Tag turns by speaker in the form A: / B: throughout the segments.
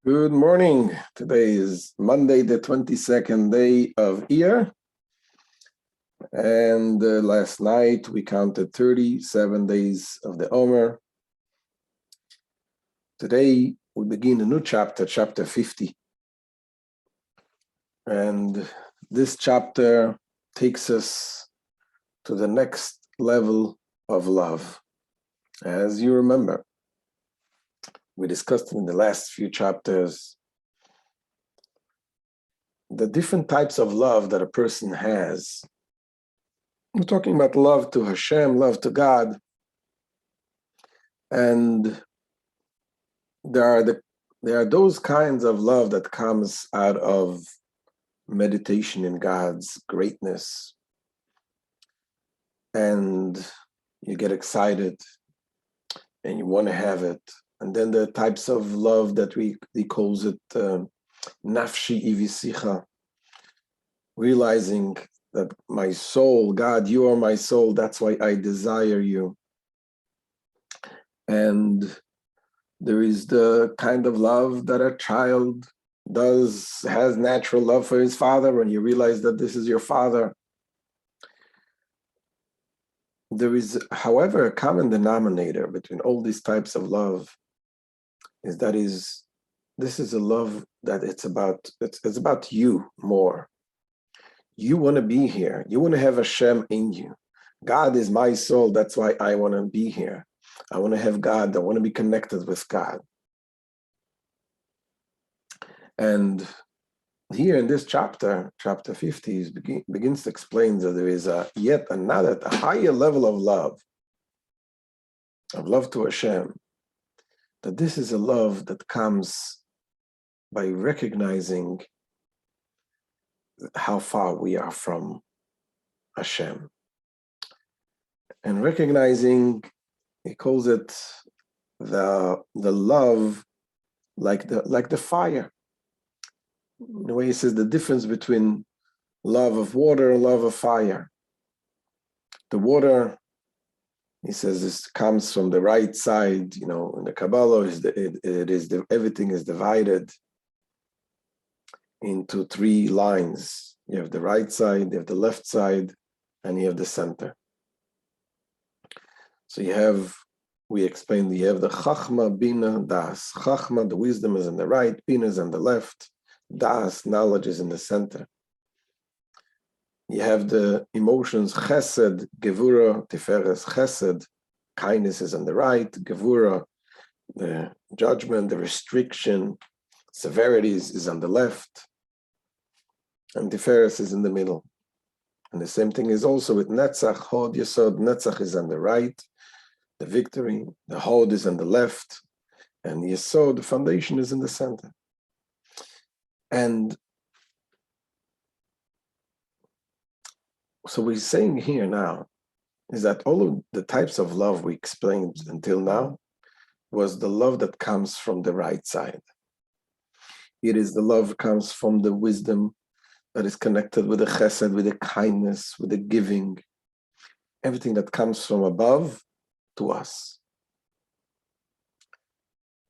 A: Good morning. Today is Monday, the 22nd day of Iyar. And last night we counted 37 days of the Omer. Today we begin a new chapter, chapter 50. And this chapter takes us to the next level of love. As you remember, we discussed in the last few chapters the different types of love that a person has. We're talking about love to Hashem, love to God. And there are those kinds of love that comes out of meditation in God's greatness. And you get excited and you want to have it. And then the types of love that he calls it nafshi ivisicha, realizing that my soul, God, you are my soul, that's why I desire you. And there is the kind of love that a child has natural love for his father when you realize that this is your father. There is, however, a common denominator between all these types of love is this is a love that it's about you more. You want to be here. You want to have Hashem in you. God is my soul. That's why I want to be here. I want to have God. I want to be connected with God. And here in this chapter, chapter 50, begins to explain that there is a higher level of love to Hashem. That this is a love that comes by recognizing how far we are from Hashem. And recognizing, he calls it the love like the fire. In a way, he says the difference between love of water and love of fire. The water, he says, this comes from the right side. You know, in the Kabbalah, everything is divided into three lines. You have the right side, you have the left side, and you have the center. So we explained, you have the Chachma, Bina, Das. Chachma, the wisdom is on the right, Bina is on the left, Das, knowledge is in the center. You have the emotions, Chesed, Gevura, Tiferes. Chesed, kindness is on the right, Gevura, the judgment, the restriction, severities is on the left, and Tiferes is in the middle. And the same thing is also with Netzach, Hod, Yesod. Netzach is on the right, the victory, the Hod is on the left, and Yesod, the foundation, is in the center. And so we're saying here now is that all of the types of love we explained until now was the love that comes from the right side. It is the love that comes from the wisdom that is connected with the chesed, with the kindness, with the giving, everything that comes from above to us.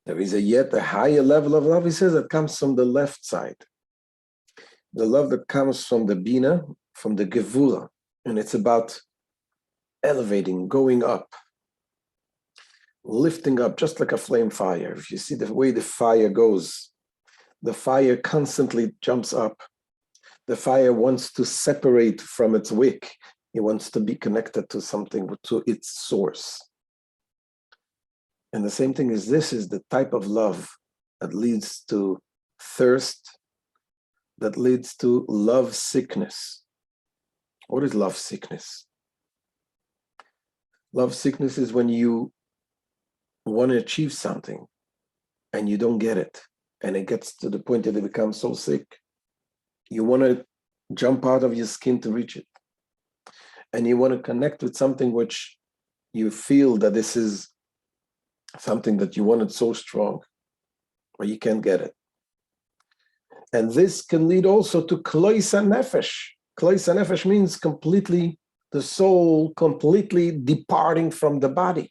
A: There is yet a higher level of love, he says, that comes from the left side. The love that comes from the bina, from the gevura, and it's about elevating, going up, lifting up, just like a flame fire. If you see the way the fire goes, the fire constantly jumps up. The fire wants to separate from its wick. It wants to be connected to something, to its source. And the same thing is, this is the type of love that leads to thirst, that leads to love sickness. What is love sickness? Love sickness is when you want to achieve something and you don't get it. And it gets to the point that it becomes so sick. You want to jump out of your skin to reach it. And you want to connect with something which you feel that this is something that you wanted so strong, but you can't get it. And this can lead also to klois nefesh. Klois nefesh means completely, the soul completely departing from the body.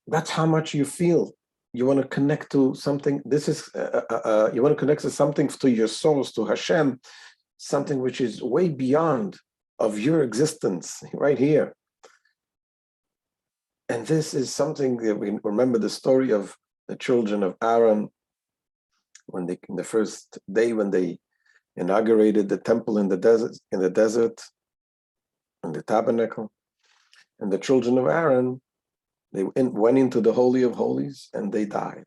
A: That's how much you feel. you want to connect to something. This is you want to connect to something, to your source, to Hashem, something which is way beyond of your existence right here. And this is something that we remember the story of the children of Aaron when they, in the first day when they inaugurated the temple in the desert, in the tabernacle, and the children of Aaron, they went into the Holy of Holies and they died.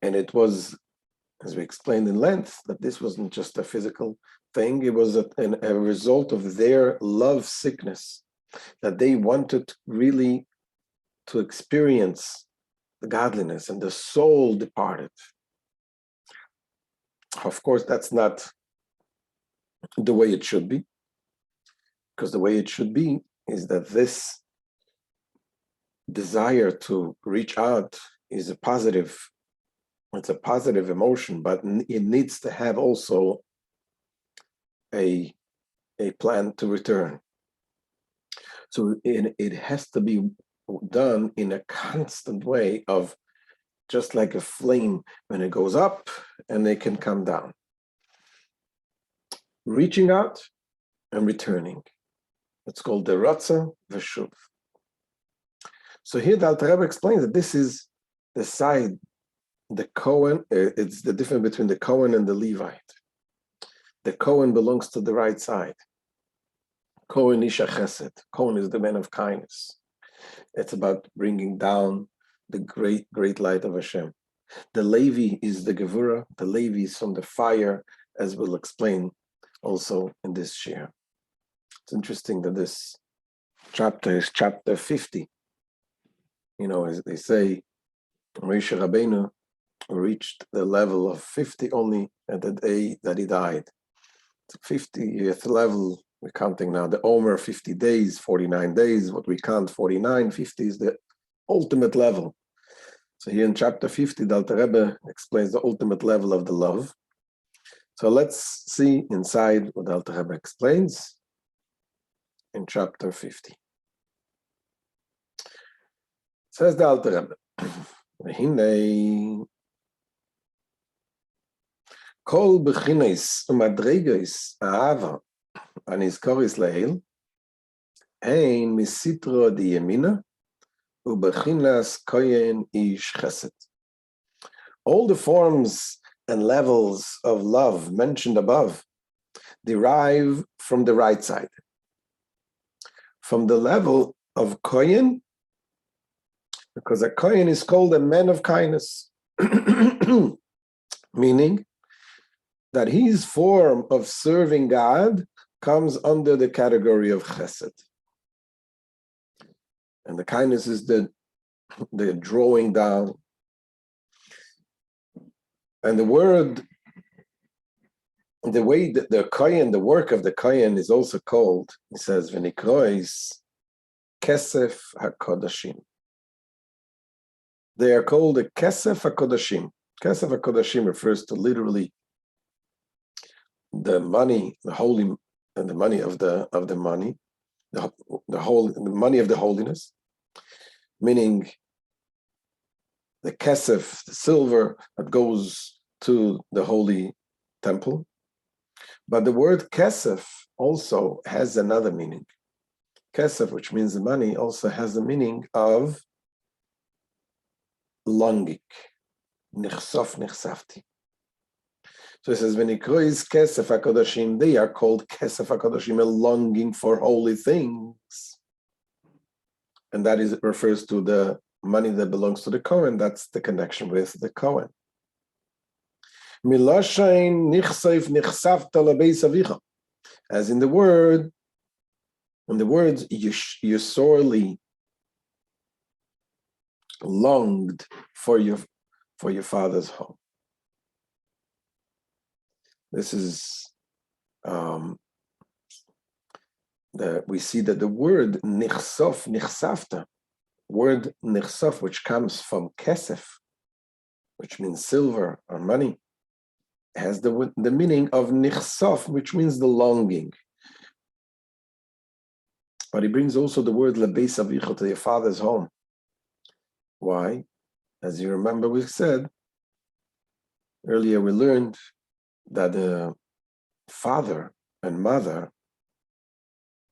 A: And it was, as we explained in length, that this wasn't just a physical thing, it was a result of their love sickness, that they wanted really to experience the godliness, and the soul departed. Of course, that's not the way it should be, because the way it should be is that this desire to reach out is a positive, it's a positive emotion, but it needs to have also a plan to return. So it has to be done in a constant way of just like a flame when it goes up and it can come down. Reaching out and returning. It's called the Ratza Veshuv. So here the Alter Rebbe explains that this is the side, the Cohen, it's the difference between the Cohen and the Levite. The Cohen belongs to the right side. Cohen Isha Chesed. Cohen is the man of kindness. It's about bringing down the great, great light of Hashem. The Levi is the Gevurah. The Levi is from the fire, as we'll explain also in this share. It's interesting that this chapter is chapter 50. You know, as they say, Moshe Rabbeinu reached the level of 50 only at the day that he died. The 50th level, we're counting now the Omer 50 days, 49 days, what we count 49, 50 is the ultimate level. So here in chapter 50, the Alter Rebbe explains the ultimate level of the love. So let's see inside what the Alter Rebbe explains in chapter 50. Says the Alter Rebbe, Hinei Kol b'chinos umadregos ahava anizkoros leil hein misitro diyemina ub'chinas kohen ish chesed. All the forms and levels of love mentioned above derive from the right side. From the level of kohen, because a kohen is called a man of kindness, meaning that his form of serving God comes under the category of chesed. And the kindness is the drawing down. And the word, the way that the kohen, the work of the kohen is also called, it says, v'nikrois kesef hakodashim. They are called the kesef hakodashim. Kesef hakodashim refers to literally the money, the holy, and the money of the money, the money of the holiness, meaning the kesef, the silver that goes to the holy temple. But the word kesef also has another meaning. Kesef, which means the money, also has the meaning of longing. Nichsof, nichsafti. So it says, "V'nikrois kesef hakodashim." They are called kesef hakodashim, a longing for holy things, and that is refers to the money that belongs to the Kohen. That's the connection with the Kohen. Miloshain nichseif nichsafta lebeis avicha, as in the words, you sorely longed for your father's home. This is we see that the word nichsof, nichsafta, word nichsof, which comes from kesef, which means silver or money, has the meaning of nichsof, which means the longing. But he brings also the word lebeis avicha, to your father's home. Why? As you remember, we said earlier, we learned that the father and mother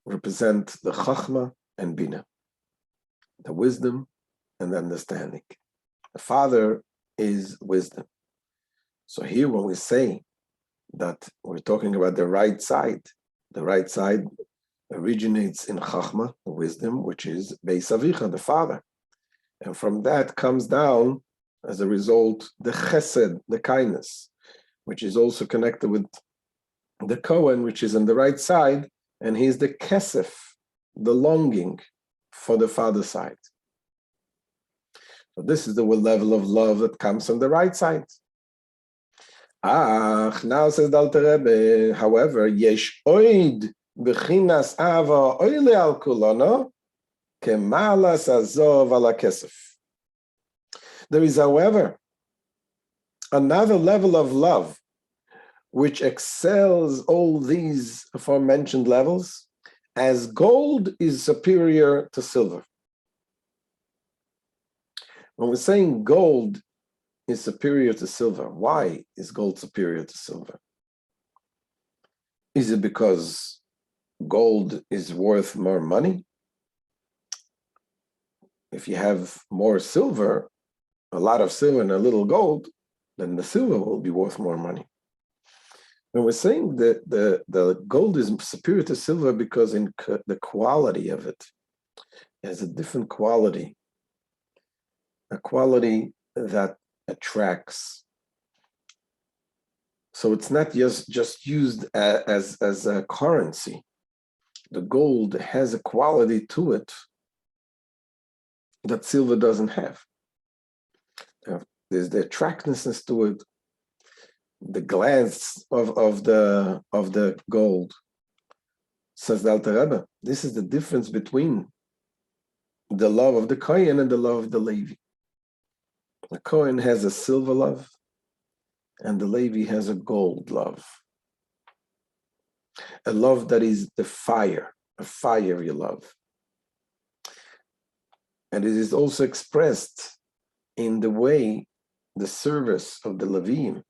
A: represent the chachma and bina, the wisdom and the understanding. The father is wisdom. So here when we say that we're talking about the right side originates in chachma, wisdom, which is beis avicha, the father. And from that comes down, as a result, the chesed, the kindness, which is also connected with the Cohen, which is on the right side, and he's the kesef, the longing for the father side. So this is the level of love that comes from the right side. Now says the Alter Rebbe, however, yesh oid b'chinas ava oile al kulano kemalas azov ala kesef. There is, however, another level of love which excels all these aforementioned levels, as gold is superior to silver. When we're saying gold is superior to silver, why is gold superior to silver? Is it because gold is worth more money? If you have more silver, a lot of silver and a little gold, then the silver will be worth more money. When we're saying that the gold is superior to silver because in the quality of it has a different quality, a quality that attracts. So it's not just used as a currency. The gold has a quality to it that silver doesn't have. There's the attractiveness to it, the glance of the gold. Says the Alter Rebbe, this is the difference between the love of the Kohen and the love of the Levi. The Kohen has a silver love, and the Levi has a gold love. A love that is the fire, a fiery love. And it is also expressed in the way the service of the Levim,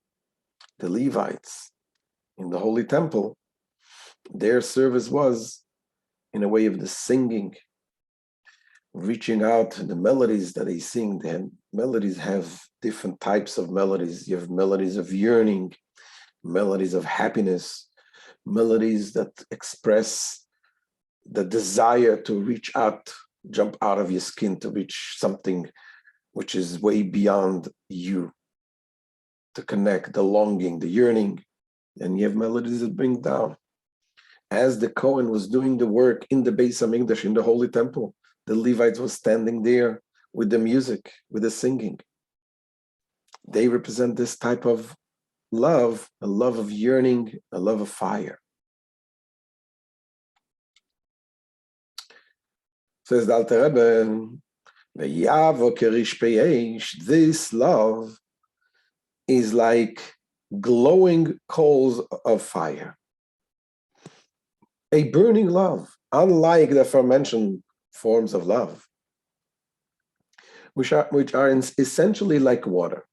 A: the Levites, in the Holy Temple, their service was in a way of the singing, reaching out to the melodies that they sing. The melodies have different types of melodies. You have melodies of yearning, melodies of happiness, melodies that express the desire to reach out, jump out of your skin to reach something which is way beyond you, to connect the longing, the yearning. And you have melodies that bring down. As the Cohen was doing the work in the Beis HaMikdash, in the Holy Temple, the Levites were standing there with the music, with the singing. They represent this type of love, a love of yearning, a love of fire. Says the Alter Rebbe, this love is like glowing coals of fire. A burning love, unlike the aforementioned forms of love, which are essentially like water.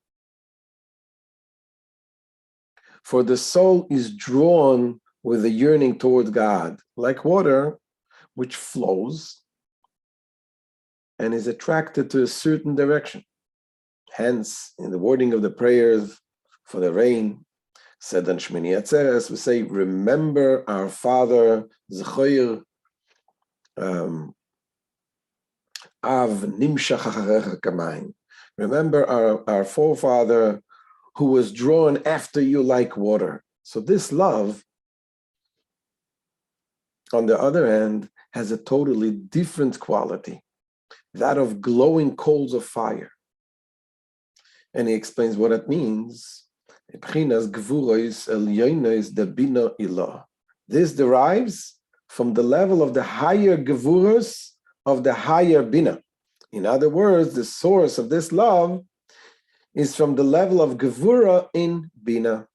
A: For the soul is drawn with a yearning toward God, like water, which flows and is attracted to a certain direction. Hence, in the wording of the prayers for the rain, said on Shmini Atzeres, we say, remember our father, Zechoir, Av Nimshach Acharecha Kamayim. Remember our forefather who was drawn after you like water. So this love, on the other hand, has a totally different quality, that of glowing coals of fire. And he explains what it means. This derives from the level of the higher gevuros of the higher bina. In other words, the source of this love is from the level of gevura in bina.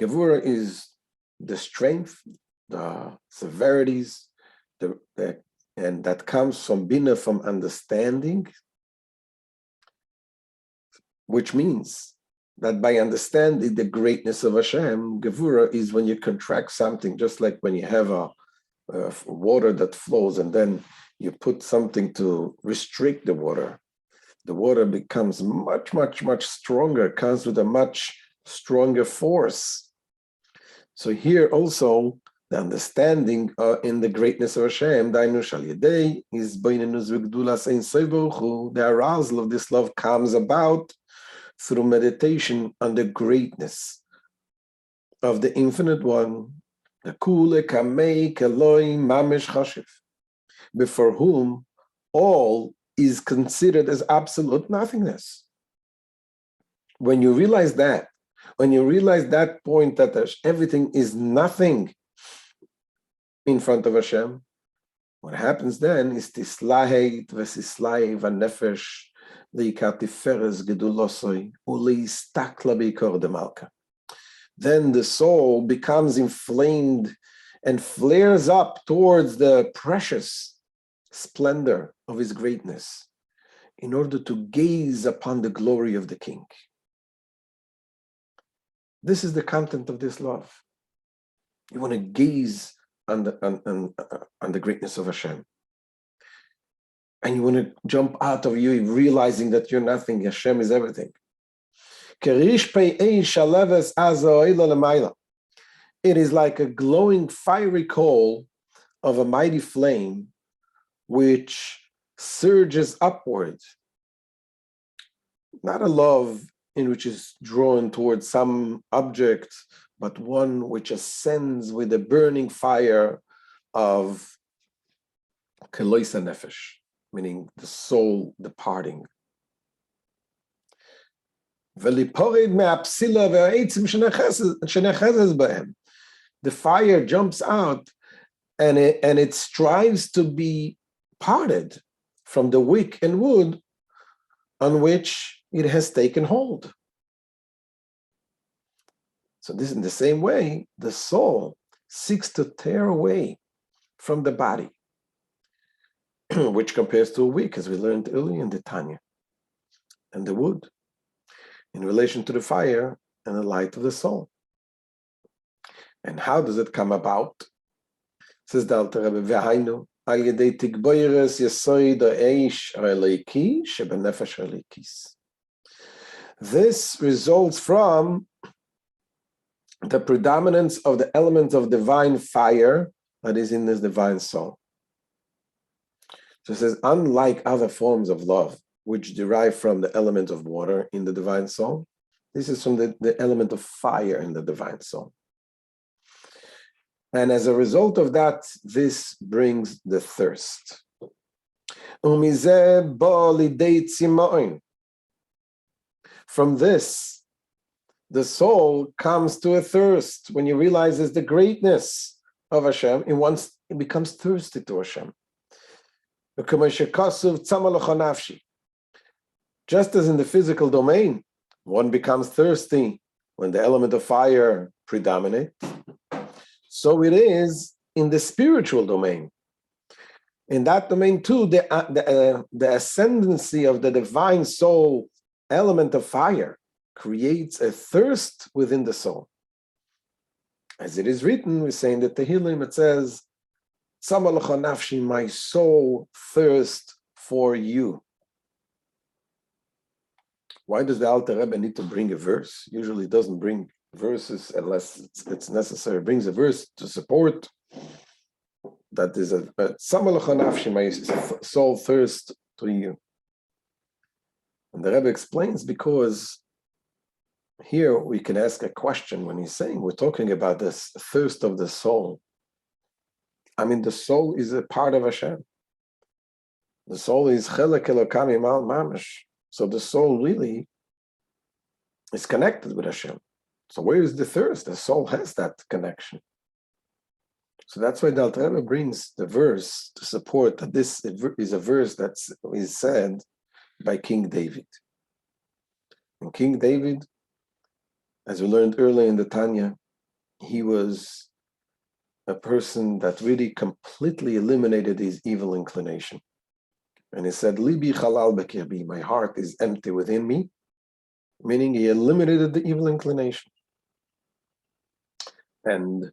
A: Gevura is the strength, the severities, and that comes from bina, from understanding, which means that by understanding the greatness of Hashem, Gevura is when you contract something, just like when you have a water that flows and then you put something to restrict the water becomes much, much, much stronger, comes with a much stronger force. So here also, the understanding in the greatness of Hashem, the arousal of this love comes about through meditation on the greatness of the Infinite One, the Kule Kamei Keloi Mamish Chashiv, before whom all is considered as absolute nothingness. When you realize that point that everything is nothing in front of Hashem, what happens then is tislahet vesislai vanefesh leikatiferes gedulosoi uleistakla beikor demalka. Then the soul becomes inflamed and flares up towards the precious splendor of his greatness in order to gaze upon the glory of the King. This is the content of this love. You want to gaze on the greatness of Hashem. And you want to jump out of you realizing that you're nothing, Hashem is everything. It is like a glowing fiery coal of a mighty flame which surges upward. Not a love in which is drawn towards some object, but one which ascends with the burning fire of keloisa nefesh, meaning the soul departing. The fire jumps out and it strives to be parted from the wick and wood on which it has taken hold. So this, in the same way, the soul seeks to tear away from the body, which compares to a wick, as we learned earlier in the Tanya, and the wood, in relation to the fire and the light of the soul. And how does it come about? Says the Alter Rebbe, "V'hainu al yedei tigboyres yesoid ha'eish ha'eleiki shebenefesh ha'eleikis." This results from the predominance of the element of divine fire that is in this divine soul. So it says, unlike other forms of love, which derive from the element of water in the divine soul, this is from the element of fire in the divine soul. And as a result of that, this brings the thirst. From this, the soul comes to a thirst. When you realize the greatness of Hashem, it becomes thirsty to Hashem. Just as in the physical domain, one becomes thirsty when the element of fire predominates, so it is in the spiritual domain. In that domain too, the ascendancy of the divine soul element of fire creates a thirst within the soul. As it is written, we say in the Tehillim, it says, "Tzama nafshi, my soul thirsts for you." Why does the Alter Rebbe need to bring a verse? Usually it doesn't bring verses unless it's necessary. It brings a verse to support that is "Tzama nafshi, my soul thirsts to you." And the Rebbe explains because here we can ask a question when he's saying we're talking about this thirst of the soul. I mean, the soul is a part of Hashem. The soul is chelek elokam imal mamash. So the soul really is connected with Hashem. So where is the thirst? The soul has that connection. So that's why the Alter Rebbe brings the verse to support that this is a verse that is said by King David. And King David, as we learned earlier in the Tanya, he was a person that really completely eliminated his evil inclination. And he said, "Libi halal bekirbi," my heart is empty within me. meaning he eliminated the evil inclination. And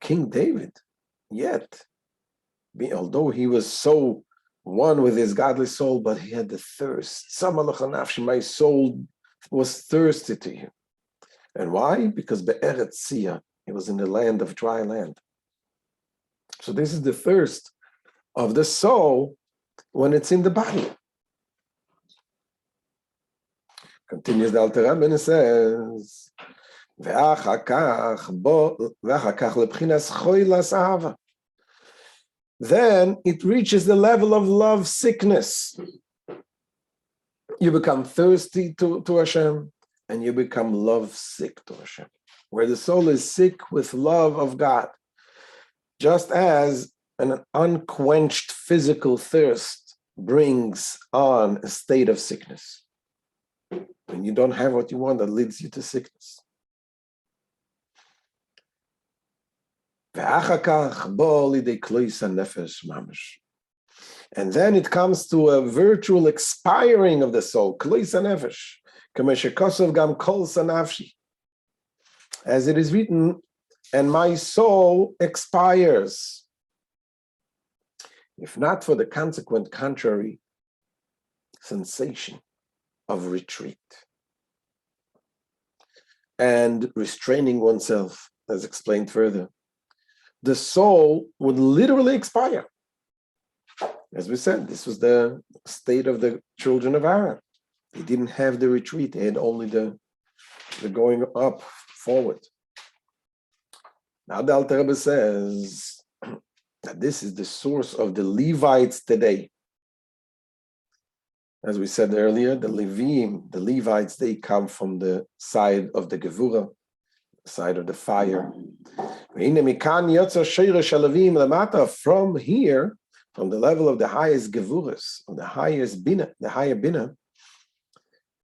A: King David, yet, although he was so one with his godly soul, but he had the thirst. My soul was thirsty to you. And why? Because Be'eretz Sia, he was in the land of dry land. So this is the thirst of the soul when it's in the body. Continues the Alter Rebbe and says, then it reaches the level of love sickness. You become thirsty to Hashem, and you become love sick to Hashem, where the soul is sick with love of God, just as an unquenched physical thirst brings on a state of sickness. When you don't have what you want, that leads you to sickness. And then it comes to a virtual expiring of the soul, as it is written, and my soul expires. If not for the consequent contrary sensation of retreat and restraining oneself, as explained further, the soul would literally expire. As we said, this was the state of the children of Aaron. They didn't have the retreat, they had only the going up, forward. Now the Alter Rebbe says that this is the source of the Levites today. As we said earlier, the Levim, the Levites, they come from the side of the Gevurah, side of the fire. From here, from the level of the highest Gevuras, of the highest Bina, the higher Bina,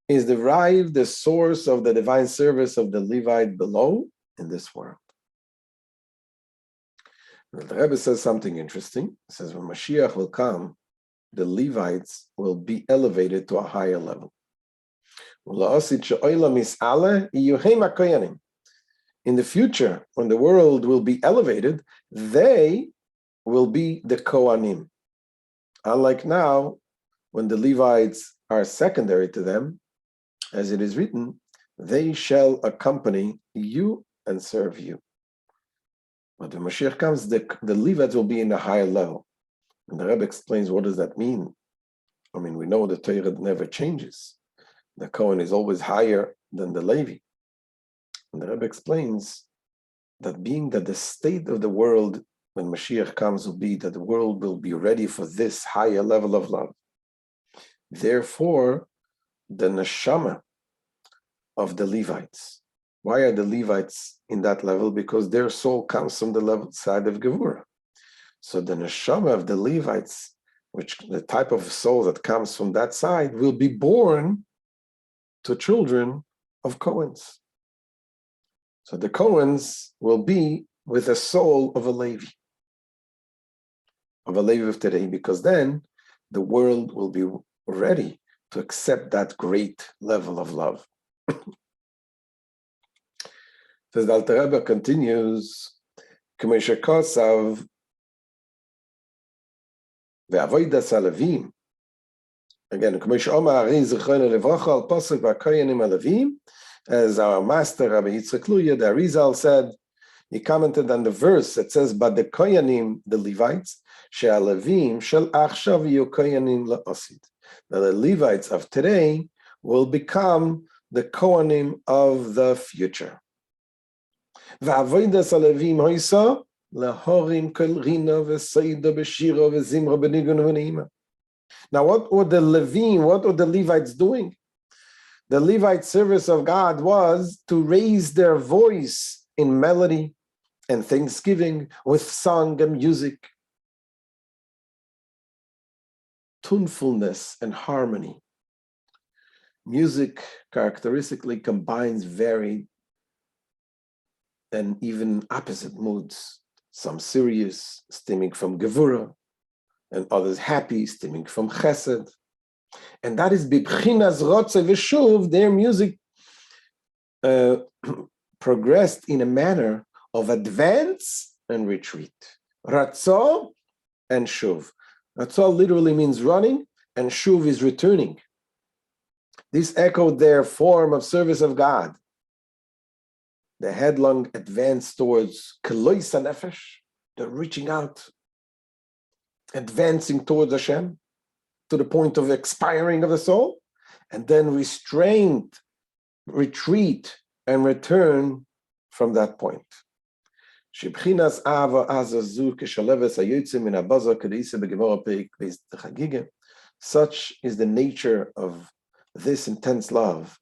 A: is derived the source of the divine service of the Levite below in this world. The Rebbe says something interesting. He says, when Mashiach will come, the Levites will be elevated to a higher level. In the future, when the world will be elevated, they will be the Kohanim. Unlike now, when the Levites are secondary to them, as it is written, they shall accompany you and serve you. But when Mashiach comes, the Levites will be in a higher level. And the Rebbe explains, what does that mean? I mean, we know the Torah never changes. The Kohen is always higher than the Levi. And the Rebbe explains that being that the state of the world when Mashiach comes will be that the world will be ready for this higher level of love. Therefore, the neshama of the Levites. Why are the Levites in that level? Because their soul comes from the level side of Gevurah. So the neshama of the Levites, which the type of soul that comes from that side, will be born to children of Kohens. So the Kohens will be with a soul of a Levi of today, because then the world will be ready to accept that great level of love. Says the Alter Rebbe continues, Kosav ve'avodas haLevim. Again, as our master Rabbi Yitzchak Luya, the Arizal, said, he commented on the verse that says, "But the Koyanim, the Levites, she'aLevim shel achshav yu Koyanim la'osid." That the Levites of today will become the Kohanim of the future. V'avodas haLevim hoisa lehorim kol rina v'seida b'shira v'zimra b'nigun v'neima. Now, what were the Levites doing? The Levite service of God was to raise their voice in melody and thanksgiving with song and music, tunefulness and harmony. Music characteristically combines varied and even opposite moods, some serious, stemming from Gevurah, and others happy, stemming from Chesed. And that is bibchinas rotze v'shuv. Their music progressed in a manner of advance and retreat. Ratzo and shuv. Ratzo literally means running, and shuv is returning. This echoed their form of service of God. The headlong advance towards kelois hanefesh, the reaching out, advancing towards Hashem to the point of expiring of the soul, and then restraint, retreat, and return from that point. Shibchinas ava azazu keshaleves hayotzim min habaza kedeisa begemara perik beis chagige. Such is the nature of this intense love,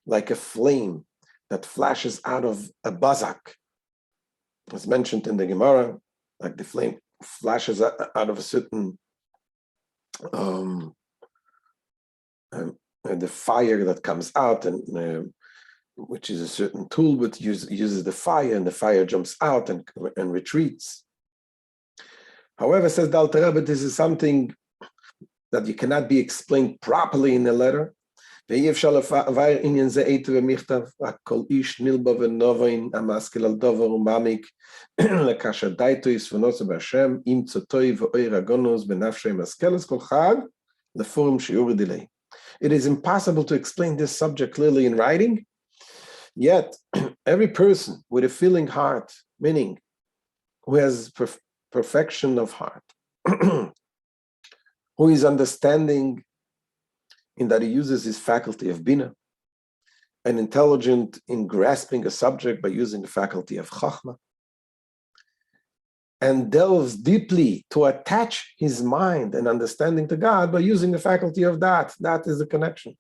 A: like a flame that flashes out of a bazak. As mentioned in the Gemara, like the flame flashes out of a certain the fire that comes out, and which is a certain tool, but uses the fire, and the fire jumps out and retreats. However, says the Alter Rebbe, this is something that you cannot be explained properly in the letter. It is impossible to explain this subject clearly in writing, yet every person with a feeling heart, meaning who has perfection of heart, who is understanding in that he uses his faculty of bina, and intelligent in grasping a subject by using the faculty of chachma, and delves deeply to attach his mind and understanding to God by using the faculty of that. That is the connection.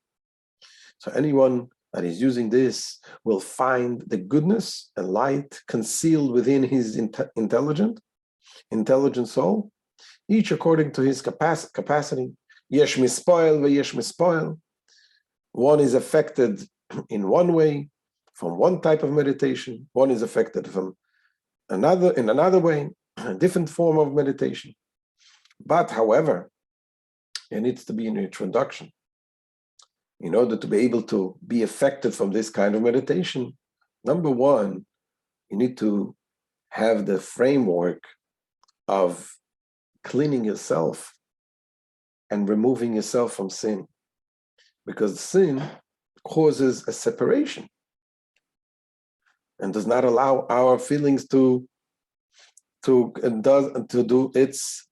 A: So anyone that is using this will find the goodness and light concealed within his intelligent soul, each according to his capacity. Yesh mispoil ve'yesh mispoil. One is affected in one way, from one type of meditation. One is affected from another in another way, a different form of meditation. But however, there needs to be an introduction. In order to be able to be affected from this kind of meditation, number one, you need to have the framework of cleaning yourself and removing yourself from sin, because sin causes a separation and does not allow our feelings to do its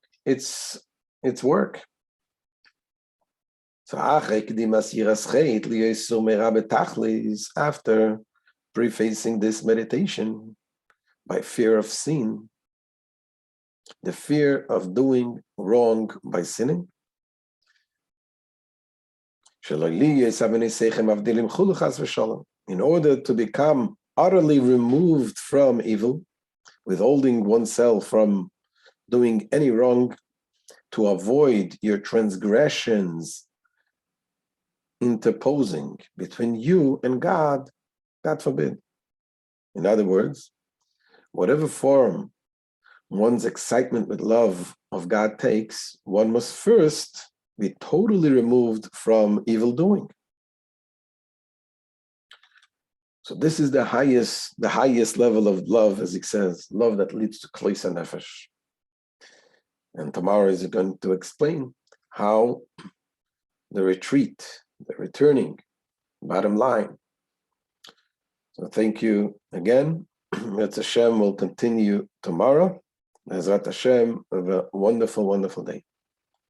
A: work. So after prefacing this meditation by fear of sin, the fear of doing wrong by sinning, in order to become utterly removed from evil, withholding oneself from doing any wrong, to avoid your transgressions interposing between you and God, God forbid. In other words, whatever form one's excitement with love of God takes, one must first be totally removed from evil doing. So this is the highest level of love, as it says, love that leads to kleis hanefesh. And tomorrow is going to explain how the retreat, the returning, bottom line. So thank you again. Metz Hashem will continue tomorrow. Ezrat Hashem, have a wonderful, wonderful day.